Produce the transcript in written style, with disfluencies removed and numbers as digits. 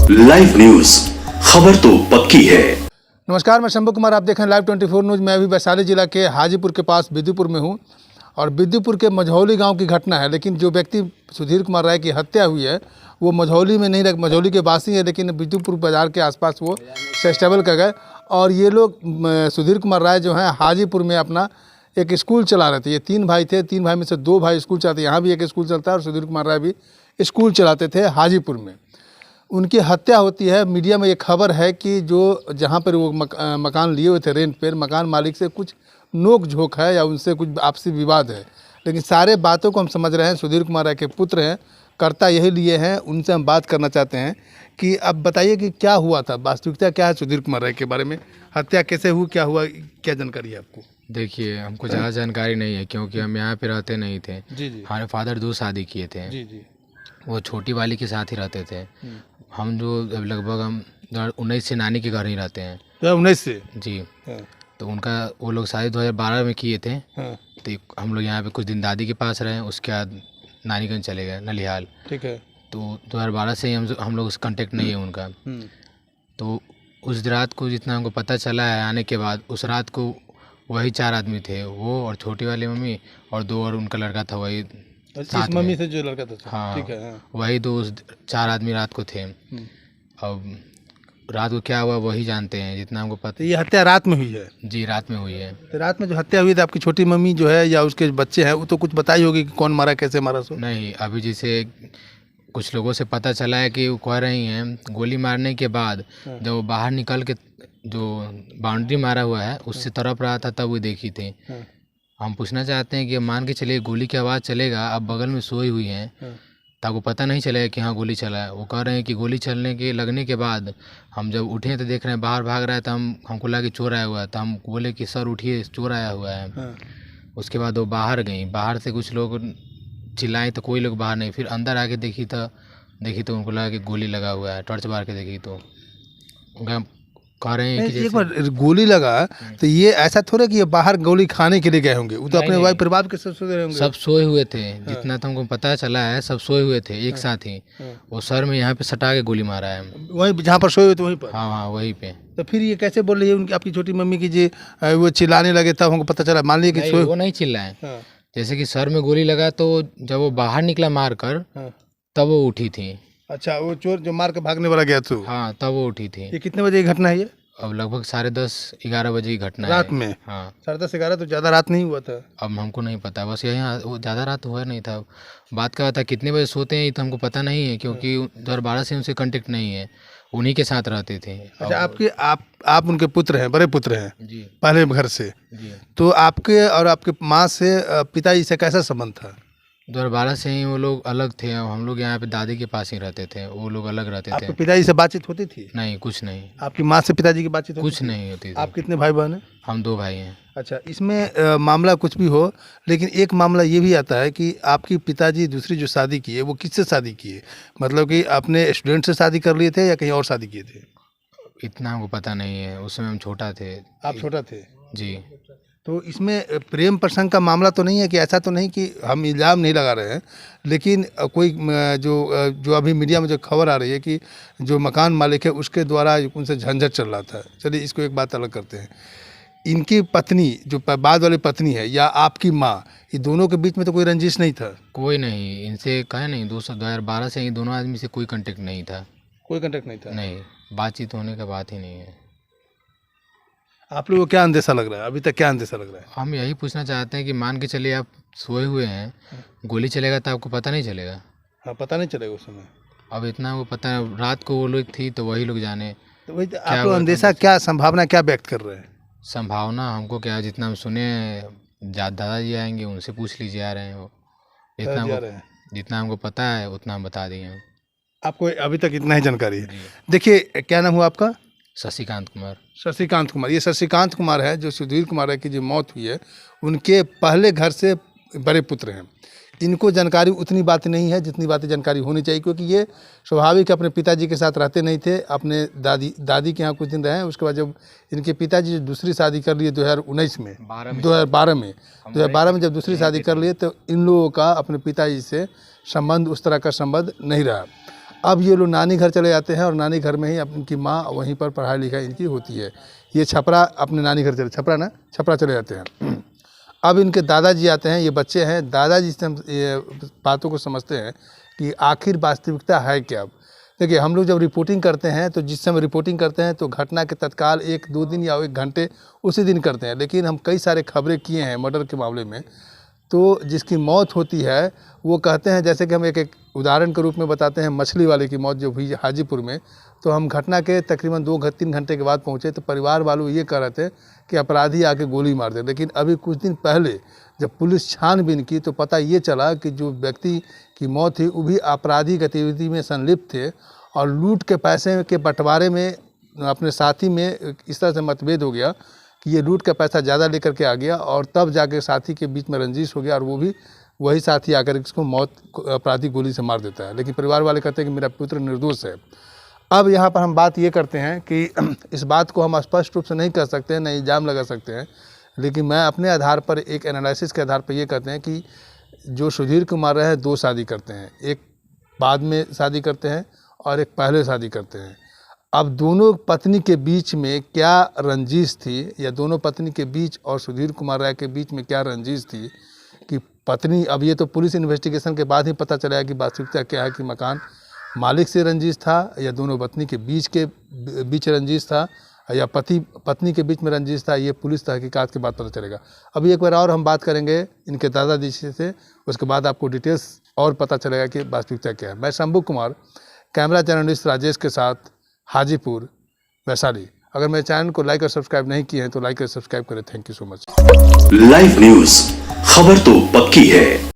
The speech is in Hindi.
लाइव न्यूज, खबर तो पक्की है। नमस्कार, मैं शंभू कुमार, आप देख रहे हैं लाइव 24 न्यूज़। मैं अभी वैशाली जिला के हाजीपुर के पास बिद्दुपुर में हूं और बिद्दुपुर के मझौली गांव की घटना है। लेकिन जो व्यक्ति सुधीर कुमार राय की हत्या हुई है वो मझौली में नहीं, मझौली के वासी है, लेकिन बिद्दुपुर बाजार के आसपास वो सेस्टेबल कर गए। और ये लोग सुधीर कुमार राय जो हैं हाजीपुर में अपना एक स्कूल चला रहे थे। ये तीन भाई थे, तीन भाई में से दो भाई स्कूल चलाते, यहाँ भी एक स्कूल चलता है और सुधीर कुमार राय भी स्कूल चलाते थे हाजीपुर में। उनकी हत्या होती है। मीडिया में ये खबर है कि जो जहाँ पर वो मकान लिए हुए थे रेंट पर, मकान मालिक से कुछ नोक झोंक है या उनसे कुछ आपसी विवाद है। लेकिन सारे बातों को हम समझ रहे हैं, सुधीर कुमार राय के पुत्र हैं, कर्ता यही लिए हैं, उनसे हम बात करना चाहते हैं कि अब बताइए कि क्या हुआ था, वास्तविकता क्या है सुधीर कुमार राय के बारे में, हत्या कैसे हुई, क्या हुआ, क्या जानकारी है आपको? देखिए, हमको ज़्यादा जानकारी नहीं है क्योंकि हम यहाँ पे रहते नहीं थे। जी जी हमारे फादर 2 शादी किए थे। जी जी। वो छोटी वाली के साथ ही रहते थे। हम जो लगभग हम 2019 से नानी के घर ही रहते हैं। 2019 से? जी। हाँ, तो उनका वो लोग शादी 2012 में किए थे। हाँ, तो हम लोग यहाँ पे कुछ दिन दादी के पास रहे, उसके बाद नानीगंज चले गए, नलिहाल। ठीक है। तो 2012 से ही हम लोग कांटेक्ट नहीं है उनका। तो उस रात को जितना हमको पता चला है आने के बाद, उस रात को वही 4 आदमी थे, वो और छोटी वाली मम्मी और 2 और उनका लड़का था, वही इस मम्मी से जो लड़का था? हाँ, ठीक है। हाँ। वही 4 आदमी रात को थे। अब रात को क्या हुआ वही जानते हैं, जितना हमको पता। तो ये हत्या रात में हुई है? जी, रात में हुई है। तो रात में जो हत्या हुई थी, आपकी छोटी मम्मी जो है या उसके बच्चे हैं, वो तो कुछ बताई होगी कि कौन मारा, कैसे मारा? सो नहीं, अभी जैसे कुछ लोगों से पता चला है कि वो कह रही हैं गोली मारने के बाद जब वो बाहर निकल के जो बाउंड्री मारा हुआ है उससे तरफ रहा था तब वो देखी थी। हम पूछना चाहते हैं कि मान के चलिए गोली की आवाज़ चलेगा, अब बगल में सोई हुई हैं, तब को पता नहीं चलेगा कि हाँ गोली चला है। वो कह रहे हैं कि गोली चलने के लगने के बाद हम जब उठे तो देख रहे हैं बाहर भाग रहा है, तो हमको लगा कि चोर आया हुआ है, तो हम बोले कि सर उठिए, चोर आया हुआ है। उसके बाद वो बाहर गई, बाहर से कुछ लोग चिल्लाए तो कोई लोग बाहर नहीं, फिर अंदर आके देखी तो उनको लगा कि गोली लगा हुआ है। टॉर्च मार के देखी तो कह रहे हैं कि एक बार गोली लगा तो ये ऐसा थोड़ा कि ये बाहर गोली खाने के लिए गए होंगे, वो तो अपने वाइफ परिवार के साथ सोए होंगे। सब सोए हुए थे। जितना तो हमको पता चला है सब सोए हुए थे एक साथ ही। वो सर में यहाँ पे सटा के गोली मारा है, वहीं जहाँ पर सोए हुए थे वहीं पर? हाँ हाँ, वहीं पे। तो फिर ये कैसे बोल रही है उनकी, आपकी छोटी मम्मी की जी वो चिल्लाने लगे तब हमको पता चला? मान लीजिए कि सोए, वो नहीं चिल्लाए। जैसे कि सर में गोली लगा तो जब वो बाहर निकला मार कर तब वो उठी थी। अच्छा, वो चोर जो मार के भागने वाला गया तो? हाँ, तब वो उठी थी। ये कितने बजे की घटना है ये? अब लगभग 10:30-11 बजे की घटना है। रात में? हाँ, 10:30-11 तो ज़्यादा रात नहीं हुआ था? अब हमको नहीं पता, बस यही वो ज़्यादा रात हुआ नहीं था। बात क्या था कितने बजे सोते हैं ये तो हमको पता नहीं है क्योंकि 2012 से उनसे कांटेक्ट नहीं है, उन्हीं के साथ रहते थे। अच्छा, आपके आप उनके पुत्र हैं, बड़े पुत्र हैं जी पहले घर से? जी। तो आपके और आपके माँ से, पिताजी से कैसा संबंध था? 2012 से ही वो लोग अलग थे। अब हम लोग यहाँ पे दादी के पास ही रहते थे, वो लोग अलग रहते थे। आपके पिताजी से बातचीत होती थी? नहीं, कुछ नहीं। आपकी माँ से पिताजी की बातचीत होती कुछ थी? नहीं होती थी। आप कितने भाई बहन हैं? हम 2 भाई हैं। अच्छा, इसमें मामला कुछ भी हो, लेकिन एक मामला ये भी आता है कि आपकी पिताजी दूसरी जो शादी की है वो किससे शादी की है? मतलब कि अपने स्टूडेंट से शादी कर लिए थे या कहीं और शादी किए थे? इतना हमको पता नहीं है, उस समय हम छोटा थे। आप छोटा थे? जी। तो इसमें प्रेम प्रसंग का मामला तो नहीं है कि ऐसा तो नहीं कि हम इल्ज़ाम नहीं लगा रहे हैं, लेकिन कोई जो अभी मीडिया में जो खबर आ रही है कि जो मकान मालिक है उसके द्वारा उनसे झंझट चल रहा था। चलिए इसको एक बात अलग करते हैं। इनकी पत्नी जो बाद वाली पत्नी है या आपकी माँ, ये दोनों के बीच में तो कोई रंजिश नहीं था? कोई नहीं, इनसे कहे नहीं, 2012 से ही दोनों आदमी से कोई कांटेक्ट नहीं था। कोई कांटेक्ट नहीं था? नहीं, बातचीत होने का बात ही नहीं है। आप लोगों को क्या अंदेशा लग रहा है, अभी तक क्या अंदेशा लग रहा है? हम यही पूछना चाहते हैं कि मान के चलिए आप सोए हुए हैं, गोली चलेगा तो आपको पता नहीं चलेगा? हाँ, पता नहीं चलेगा उस समय। अब इतना वो पता है, रात को वो लोग थी तो वही लोग जाने। तो वही आप लोग अंदेशा क्या, संभावना क्या व्यक्त कर रहे हैं? संभावना हमको क्या, जितना हम सुने दादाजी आएंगे उनसे पूछ लीजिए, आ रहे हैं वो। जितना हमको पता है उतना हम बता दिए हैं। आपको अभी तक इतना ही जानकारी है? देखिए, क्या नाम हुआ आपका? शशिकांत कुमार। शशिकांत कुमार, ये शशिकांत कुमार है जो सुधीर कुमार राय की जो मौत हुई है उनके पहले घर से बड़े पुत्र हैं। इनको जानकारी उतनी बात नहीं है जितनी बातें जानकारी होनी चाहिए, क्योंकि ये स्वाभाविक अपने पिताजी के साथ रहते नहीं थे, अपने दादी के यहाँ कुछ दिन रहे। उसके बाद जब इनके पिताजी दूसरी शादी कर लिए 2019 में, 2012 में जब दूसरी शादी कर लिए तो इन लोगों का अपने पिताजी से संबंध उस तरह का संबंध नहीं रहा। अब ये लोग नानी घर चले जाते हैं और नानी घर में ही उनकी माँ वहीं पर पढ़ाई लिखाई इनकी होती है। ये छपरा अपने नानी घर छपरा चले जाते हैं। अब इनके दादाजी आते हैं, ये बच्चे हैं, दादाजी से हम ये बातों को समझते हैं कि आखिर वास्तविकता है क्या। देखिए, हम लोग जब रिपोर्टिंग करते हैं तो जिस समय रिपोर्टिंग करते हैं तो घटना के तत्काल 1-2 दिन या 1 घंटे उसी दिन करते हैं, लेकिन हम कई सारे खबरें किए हैं मर्डर के मामले में। तो जिसकी मौत होती है वो कहते हैं, जैसे कि हम एक उदाहरण के रूप में बताते हैं मछली वाले की मौत जो हुई हाजीपुर में, तो हम घटना के तकरीबन 2-3 घंटे के बाद पहुंचे तो परिवार वालों ये कह रहे थे कि अपराधी आके गोली मार दे। लेकिन अभी कुछ दिन पहले जब पुलिस छानबीन की तो पता ये चला कि जो व्यक्ति की मौत थी वो भी आपराधिक गतिविधि में संलिप्त थे और लूट के पैसे के बंटवारे में अपने साथी में इस तरह से मतभेद हो गया कि ये लूट का पैसा ज़्यादा लेकर के आ गया और तब जाके साथी के बीच में रंजिश हो गया और वो भी वही साथी आकर इसको मौत आपराधिक गोली से मार देता है। लेकिन परिवार वाले कहते हैं कि मेरा पुत्र निर्दोष है। अब यहाँ पर हम बात ये करते हैं कि इस बात को हम स्पष्ट रूप से नहीं कर सकते हैं, न इल्ज़ाम लगा सकते हैं, लेकिन मैं अपने आधार पर एक एनालिसिस के आधार पर ये कहते हैं कि जो सुधीर कुमार है 2 शादी करते हैं, एक बाद में शादी करते हैं और एक पहले शादी करते हैं। अब दोनों पत्नी के बीच में क्या रंजिश थी या दोनों पत्नी के बीच और सुधीर कुमार राय के बीच में क्या रंजिश थी कि पत्नी, अब ये तो पुलिस इन्वेस्टिगेशन के बाद ही पता चला कि वास्तविकता क्या है कि मकान मालिक से रंजिश था या दोनों पत्नी के बीच रंजिश था या पत्नी के बीच में रंजिश था, ये पुलिस तहकीकात के बाद पता चलेगा। अभी एक बार और हम बात करेंगे इनके दादाजी से, उसके बाद आपको डिटेल्स और पता चलेगा कि वास्तविकता क्या है। मैं शंभू कुमार, कैमरा जर्नलिस्ट राजेश के साथ, हाजीपुर, वैशाली। अगर मेरे चैनल को लाइक और सब्सक्राइब नहीं किए हैं तो लाइक और सब्सक्राइब करें। Thank you so much. Live news, खबर तो पक्की है।